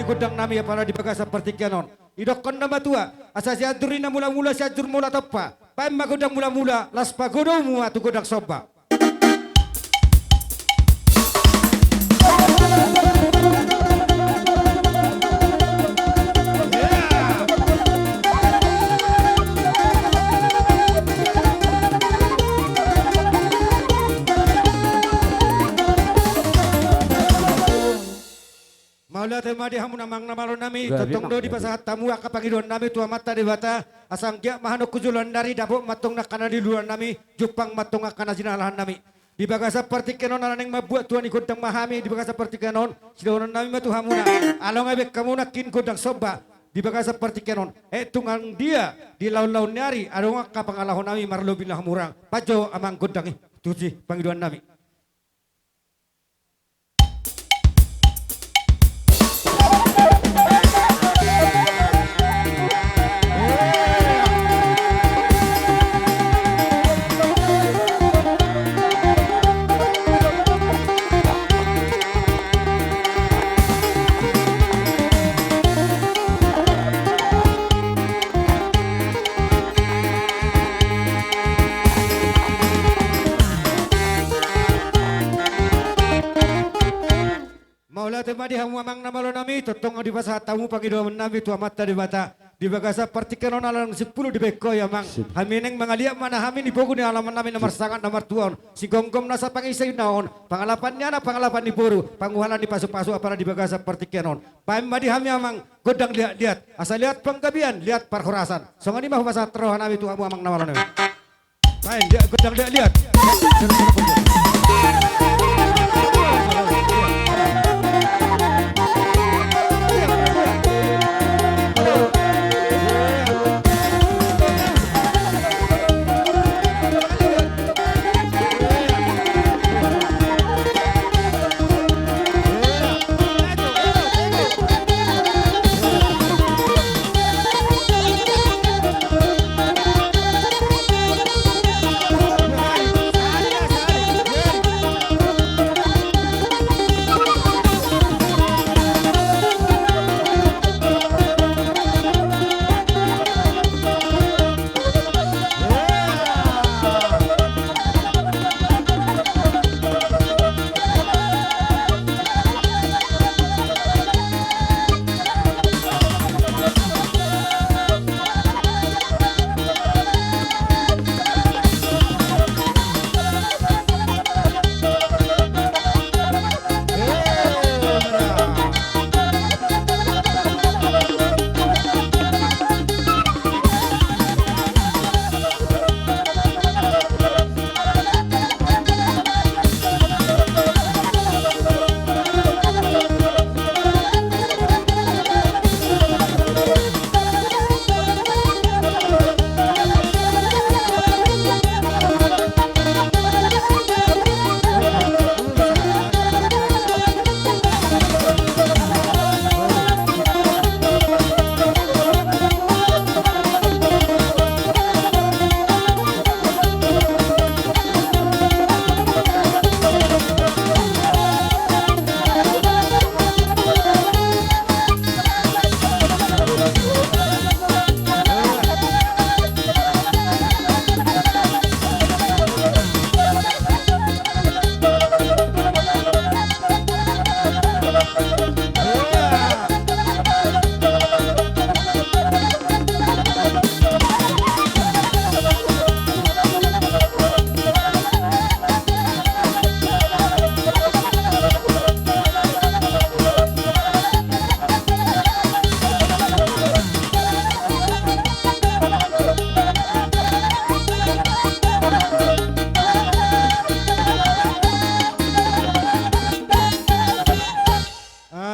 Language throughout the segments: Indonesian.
godang nami para di baga seperti kanon. Idokon nama tua, asa siadurina mula-mula siadur mula topa. Pemma godang mula-mula, las pagodomu atu godang soba. Maula tema di hamun amang namalo nami totong do di pasahat tamu akapangiduan nami tua mata di bata asang gia mahano kujulan dari dapok matong nakana di luar nami jupang matong akana jinalahan nami di bagasa seperti kenon alaneng mabuat tuan ikut mahami di bagasa seperti kenon sidonan nami matu hamuna along ebek kamu nakin godang soba di bagasa seperti kenon tungang dia di laun-laun nyari adong kapangalahon nami marlo bilah murang pajo amang godang tuji pangiduan nami. Maula tema di hamu amang namalo nami totong di pasah tamu pangiduan nami tua mata di bata di bagasa partikenon alang 10 di beko ya mang hamineng mangalia mana hamin ibogu ni alaman nami nomor sangat nomor tuon si gonggom nasa pangisay naon pangalapannya na pangalapan di boru panguhalan di pasu-pasu apara di bagasa partikenon paim di hami amang godang lihat asal lihat penggabian lihat parhorasan songan di mah pasah terohan nami tua hamu amang namalo nami paim dia godang lihat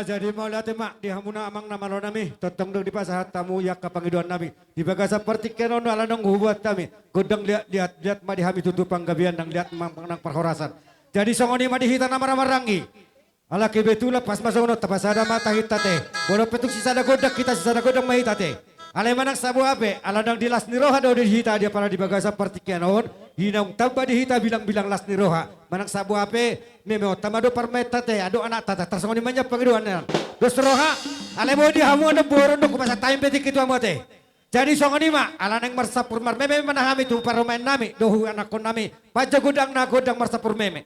Jadi mau lihat mak di hamuna amang nama lo nami totong dong di pasahat tamu yak kapangiduan nami di bagasa seperti kenon ala nong hubuat kami godang lihat mak di hami tutup panggabian dan lihat nang perhorasan jadi songoni mak di hita nama rangi ala kebetula pas masuk no tapasada mata hita teh bodoh petuk sisada godak kita sisada godang mahita teh ala manak sabu ape ala nang dilas niroha do di hita dia para di bagasa seperti kenon hinang tamba di hita bilang-bilang las niroha manak sabu ape memeo tamado parmeta teh ado anak tata tersongoni manja pangiduan Dos roha. Ale mo di hamu na buro no kumasa time petik itu amote. Jadi songo ni ma alaneng marsapur mar meme manahami tu parumain nami dohu anak kon nami. Paja gudang na gudang marsapur meme.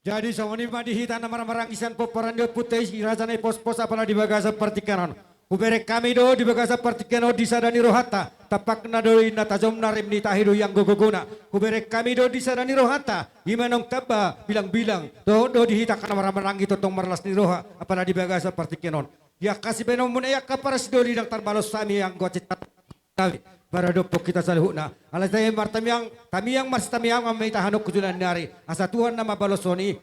Jadi songoni madihita na marang isan poporan do putih irasane pos-pos apalah di bagasa partikanon. Uberek kami do di bagasa partikano disadani rohata tapak na do ina tajom narim ni tahidu yang gogoguna. Uberek kami do disadani rohata imanong taba bilang-bilang do dihita kana marang itu tong marlas ni roha apalah di bagasa partikanon. Ya kasih benom mun ya kaparas do lidang tarbalos sami yang gocet tawi. Para dopok kita salihuna. Alas tayo tamiyang mas tamiyang may tahanok kujulan nari. Asa Tuhan na mabalosoni,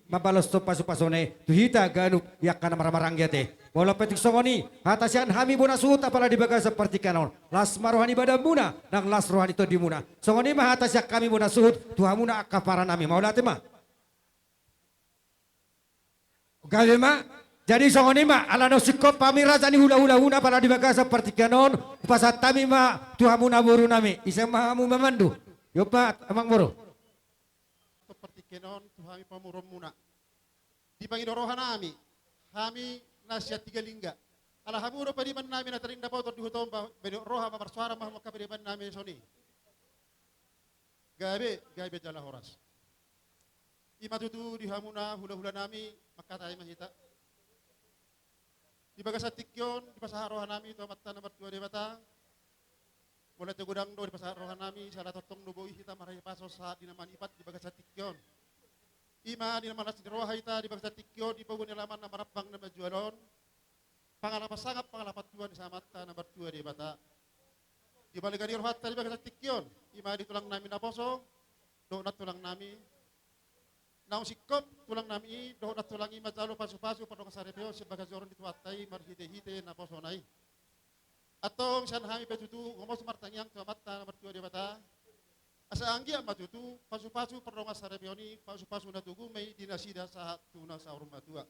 mabalos to pasupasone. Tuhita ganuk yak ka na maramarangyate. Wala petik songoni. Atasyan hami muna suta pala di baga sa partikanon. Las marohani badam muna. Nang las rohani to di muna. Songoni mahatas yak kami muna suhut. Tuhan muna akapara nami. Maulate ma. Gawe ma. Jadi songoni ma alano sikop pamirazani hula-hula para di bagasa partikanon pasat tami ma tuhamu naburu nami isa mahamu memandu yo pa amang moro to partikanon tuhami pamurom muna di pangidorohan nami kami nasihat tiga lingga ala hamuro padiman nami na tarinda pa to dihutom ba beno roha mamarsuara mah makapadiman nami soni gabe jala horas imatutu dihamuna hula-hula nami makatay mahita di bagas tikyon di pasaharohan nami to matta nomor 2 di bata mulai te gudang do di pasaharohan nami salah totong do boi hita maray paso sa dinaman ipat di bagas tikyon ima dinaman nas roha hita di bagas tikyon di pagun laman na marapang na majualon pangalapas sangap pangalapat tuan sa matta nomor 2 di bata di balikan roha di bagas tikyon ima di tulang nami na poso do na tulang nami naung sikop tulang nami doh na tulang ima jalo pasu-pasu padong sarepeo sebagai zoron dituatai marhite-hite na posonai. Atong siyan hami petutu ngomong sumartanyang tuamata nomor 2 di bata. Asa anggi matutu pasu-pasu perdonga sarebioni pasu-pasu na tugu may dinasida sa tuna sa rumah tua.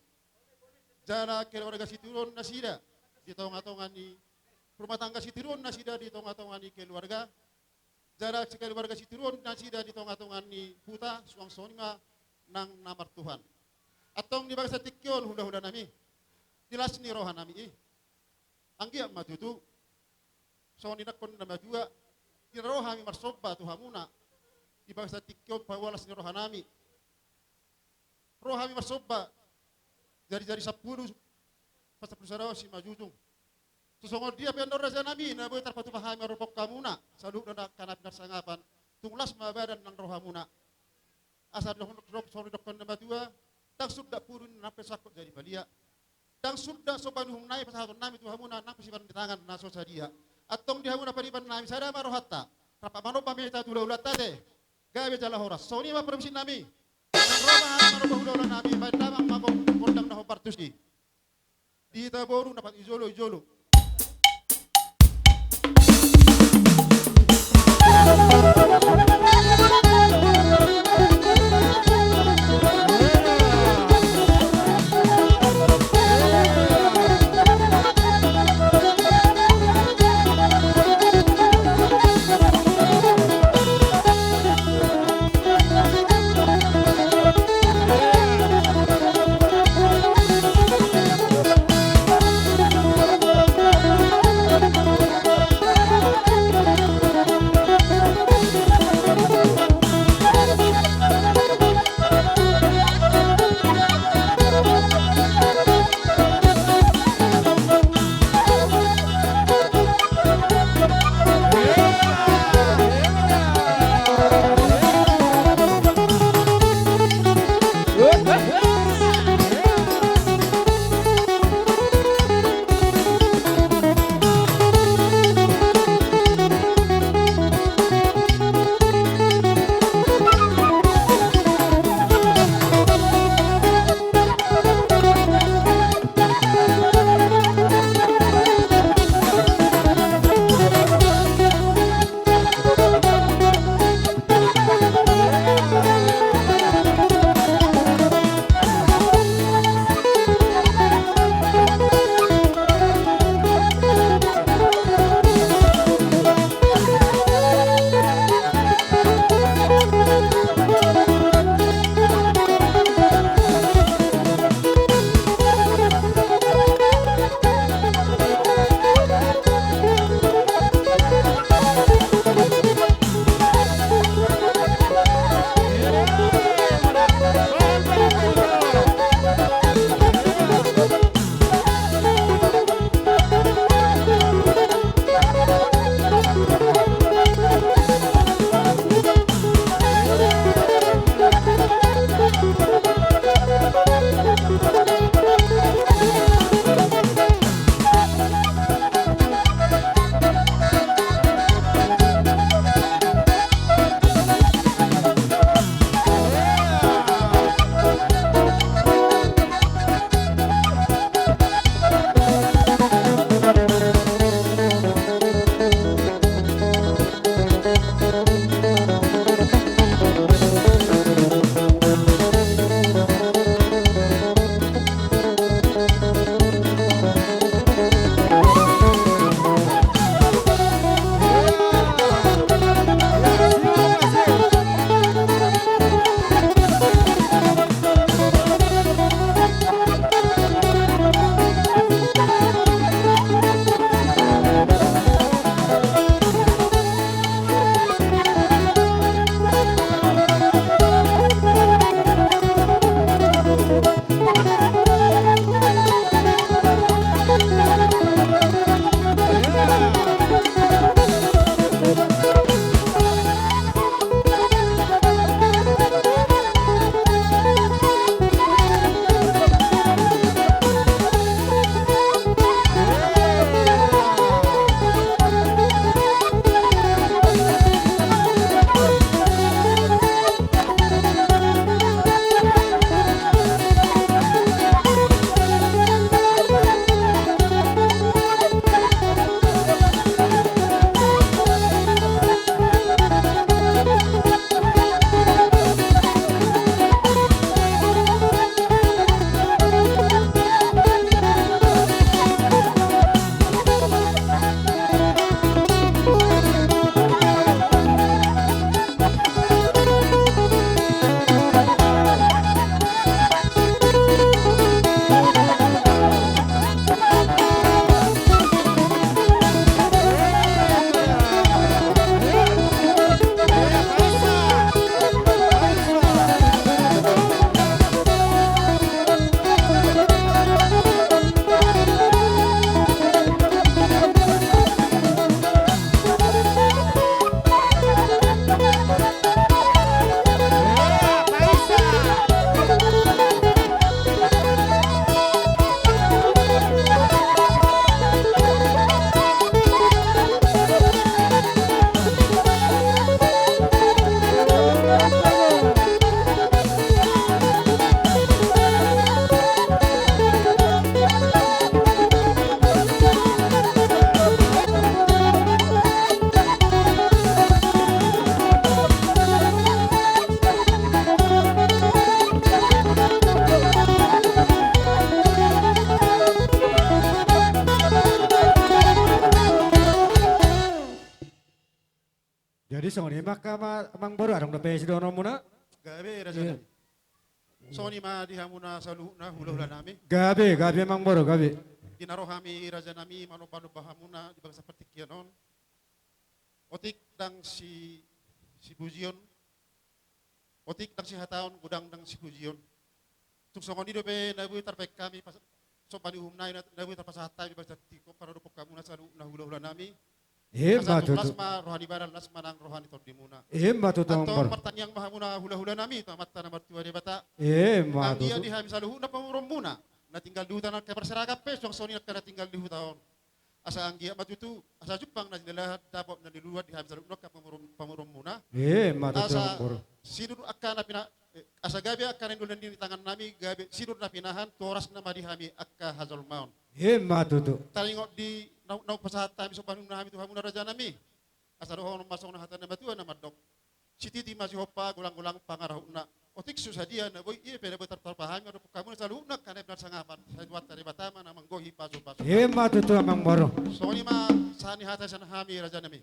Jana keluarga siturun nasida di tonga-tongan ni rumah tangga siturun nasida di tonga-tongan ni keluarga. Jana keluarga siturun nasida di tonga-tongan ni puta suang sonima nang namar Tuhan. Atong di bangsa tikyon hunda-hunda nami. Dilas ni rohan nami anggi matutu so ni nakon na majua di rohami marsoba tuhamuna di bangsa tikyon pawalas ni rohan nami. Rohami marsoba jari-jari 10 pas 10 saraw si majujung. Susungod dia pendor sa nami na boy tarpatu pahami ropok kamuna saluk na kanap na sangapan tunglas mabadan ng rohamuna. Asar dok sorry dokon na majua tang subda purun na pesakot jadi balia. Dang subda sopan humnai pasahaton nami tuhamuna nang pesiban di tangan naso sadia. Atong dihamuna pariban nami sada marohatta. Rapa mano pamita tula-ulat tate. Gawe jala horas. Soni ma permisin nami. Roma mano bahudola nami bandamang mabong kondang na hopartusi. Di taboru dapat izolo. Jadi songoni maka amang baru arong na pesi dono muna. Gabe raja nami. So ni ma dihamuna saluhna hula-hula nami. Gabi amang baru gabi. Dinaro kami raja nami manupano bahamuna di bangsa pertikyanon. Otik dang si Bujion. Otik dang si Hataon gudang dang si Bujion. Tuk songoni do be nabu tarpek kami pas so panihum na nabu tarpasata di bangsa tiko para dupok kamu na saluhna hula-hula nami. Matu tu. Lasma rohani baran lasma nang rohani tordimuna. Matu tu amang Atau baru. pertanyaan mahamuna hula-hula nami to matta na martua de bata. Matu Dia tu. di hamis saluhu na pamurom muna. Na tinggal di hutan ke perseragap pe song soni na tinggal di hutan. Asa anggia matutu asa Jepang na dilahat dapat na diluat di hamis saluhu na pamurom muna. Matu tu amang Asa baru. sidur akan na pina asa gabi akan indul di tangan nami gabi sidur na pinahan toras na madihami akka hazal maun. Matu tu. Talingot di nau pasahat kami so panung nami tu hamuna raja nami. Asa rohong masong na hatan na matua na madok. Sititi masih hopa gulang-gulang pangarahuna. Otik susah dia na boy iya pera betar terpahami ada kamu selalu nak karena benar sangapan. Saya buat dari batama na manggohi pasu-pasu. Matu tu amang baru. Soalnya ma sani hata sana hami raja nami.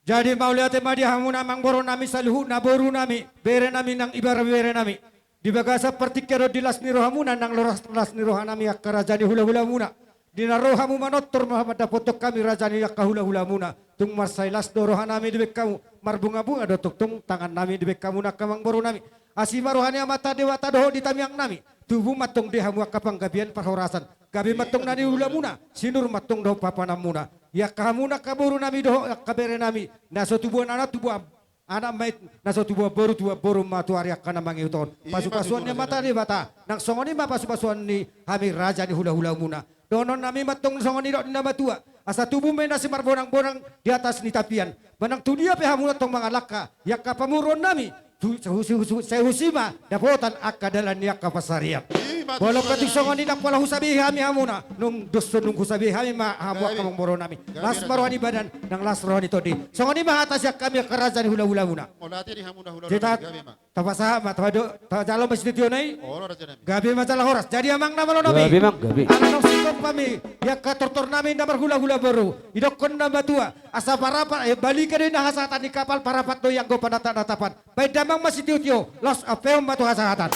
Jadi mau lihat madi hamuna amang baru nami saluhu na boru nami. Bere nami nang ibar bere nami. Di bagasa seperti kero di las nirohamuna nang las nirohanami akka rajani hula-hula muna. Dinarohamu manotor Muhammad dapotok kami rajani yakka hula-hula muna. Tung marsailas dorohanami di kamu marbunga-bunga dotok tung tangan nami di kamu nak kamang boru nami. Asima rohani mata dewa tadoho di tamiang nami. Tubuh matong dehamu akka panggabian perhorasan. Gabi matong nani hula muna. Sinur matong doho papanam muna. Ya kamu nak kaburu nami doho yakka bere nami. Naso tubuh anak tubuh anak mait naso tubuh boru matu ari akka namangi uton. Pasu-pasuan mata di bata. Nang songoni ma pasu-pasuan ni hami rajani hula-hula muna. Donon nami matong songoni dok nama tua. Asa tubuh mena si marbonang-bonang di atas ni tapian. Benang tu dia pehamuna tong mga laka. Yakka pamuron nami. Sehusima dapotan akka dalan yakka pasariak. Walau ketik songoni dak pala husabi hami hamuna. Nung dusun nung husabi hami ma hamu akka mangboron nami. Las marwani badan nang las rohani todi. Songoni ma atas yak kami kerajaan hula-hula muna. Molati di hamuna hula Kita gabi ma. tapasaha ma jalo masjid tionai. Oh raja nami. Gabi masalah horas. Jadi amang nama lo nami. Gabi mak gabi. Anak sikop kami ya katortor nami namar hula-hula baru. Idokon nama tua. Asa parapat balikan ini hasatan di kapal parapat do yang go panata-natapan. Baik damang masih tiutio. Los apem batu hasatan.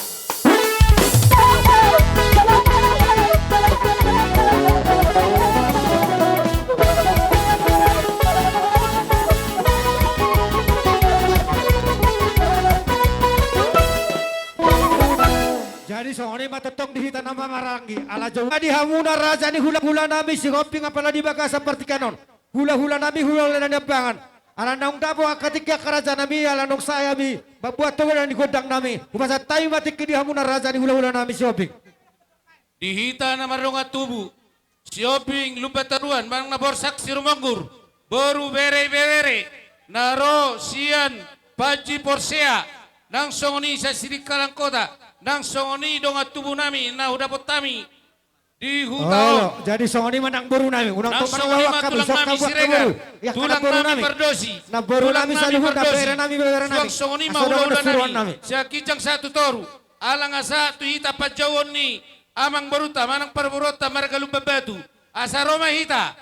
Jadi sore matetong di hitan nama marangi ala jauh di hamuna raja ni hula-hula nami si koping apala di baga seperti kanon hula-hula nami hula-hula nami bangan ala nong dabo ketika kerajaan nami ala nong saya mi babuat tuan di godang nami umasa tayu mati ke di hamuna raja ni hula-hula nami si koping Dihita na marunga tubu. Sioping lupataruan mang naborsak si rumanggur. Boru bere-bere. Naro sian paji porsea. Nang songoni sa sirikalang kota. Nang songoni donga tubu nami na udapot tami. Di hutao. jadi songoni menang boru nami unang Nang to songoni manawak kami matulang sok nami kabuat siregar. ya Tulang boru nami perdosi. na boru Tulang nami saluhur na perdosi. bere nami Suang songoni Asa maulol daw nasuruan nami. Siya kijang satu toru. Alang asa tuhita pajawon ni. Amang baruta manang parburota margalum babatu. Asa Roma hita.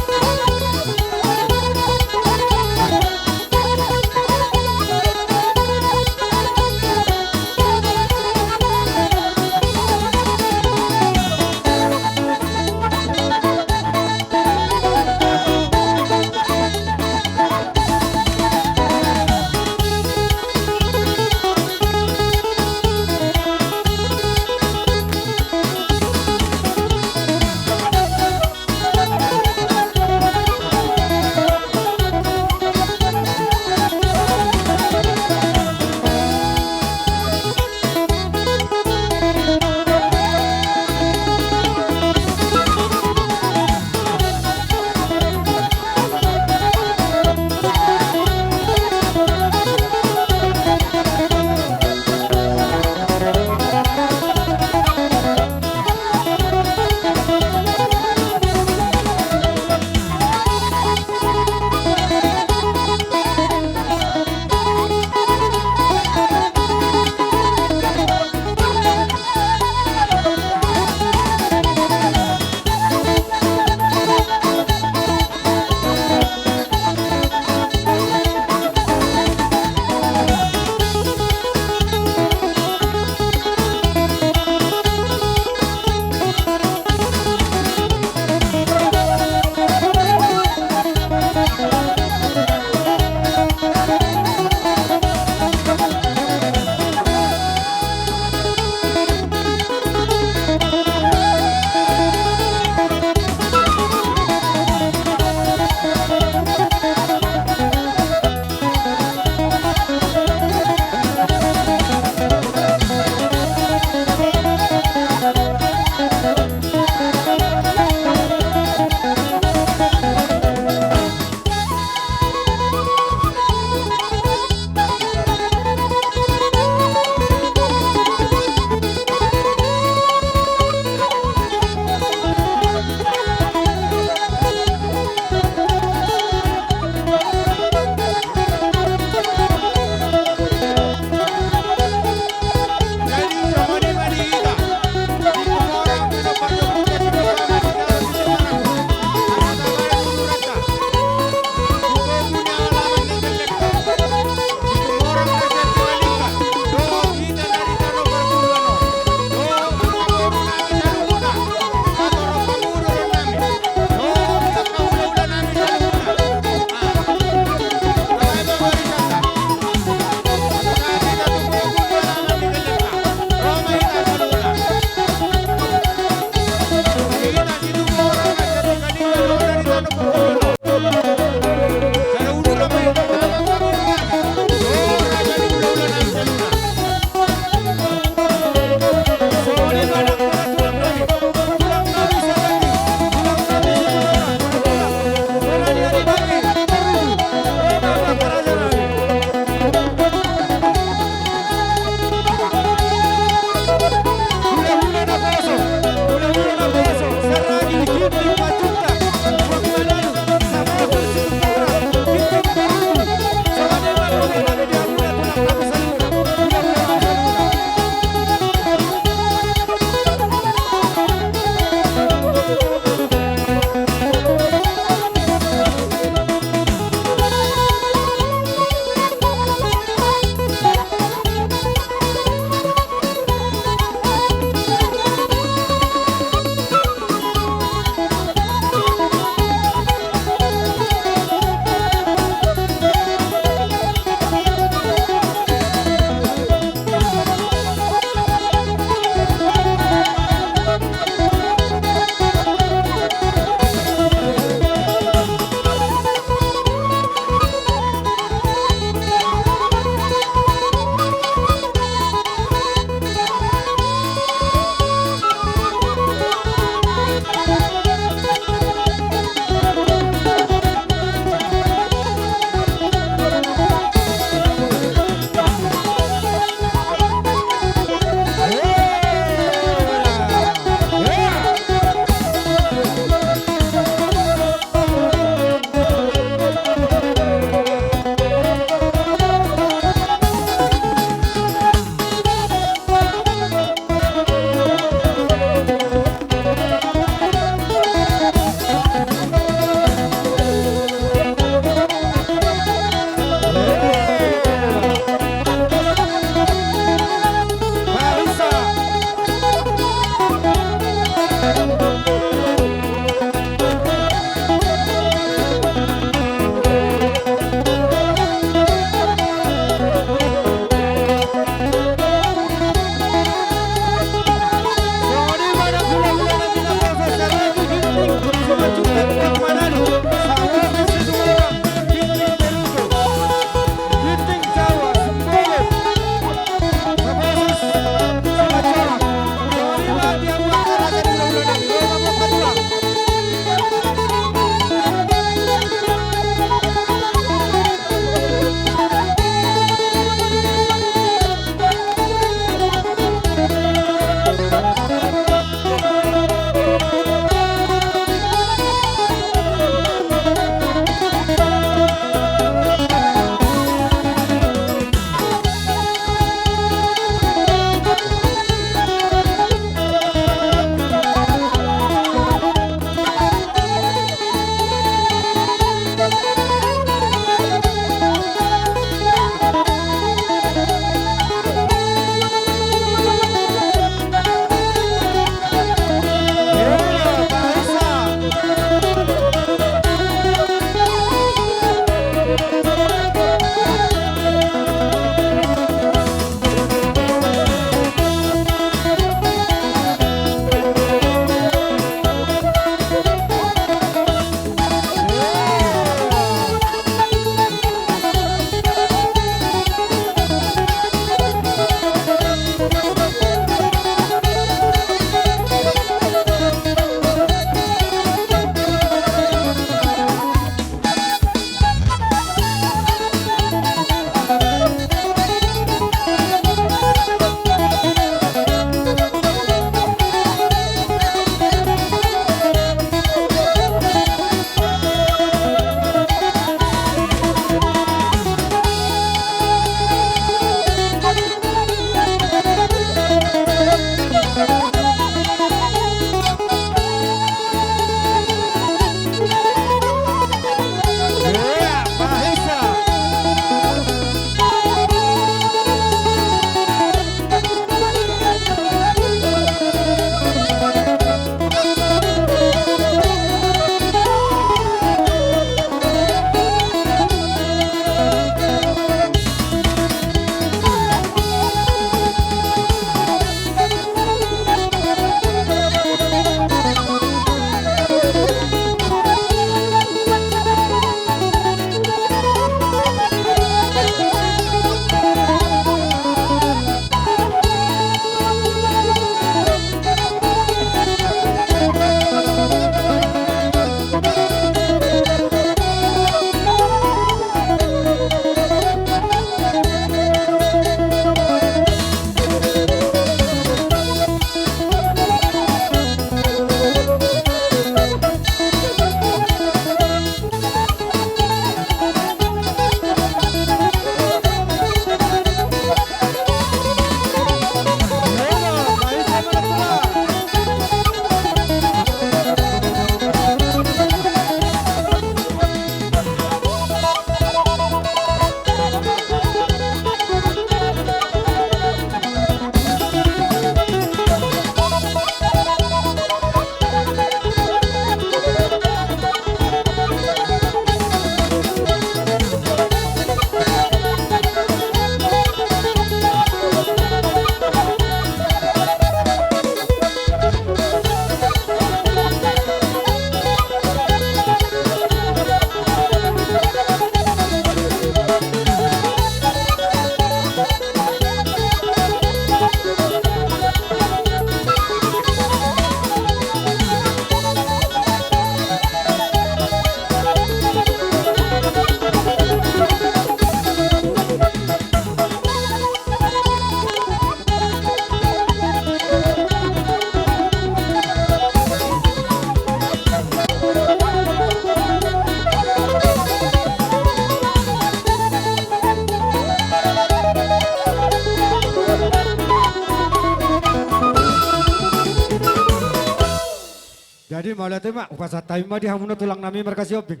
mau lihat mak upasa tayo mah di hamuna tulang nami markasi obing.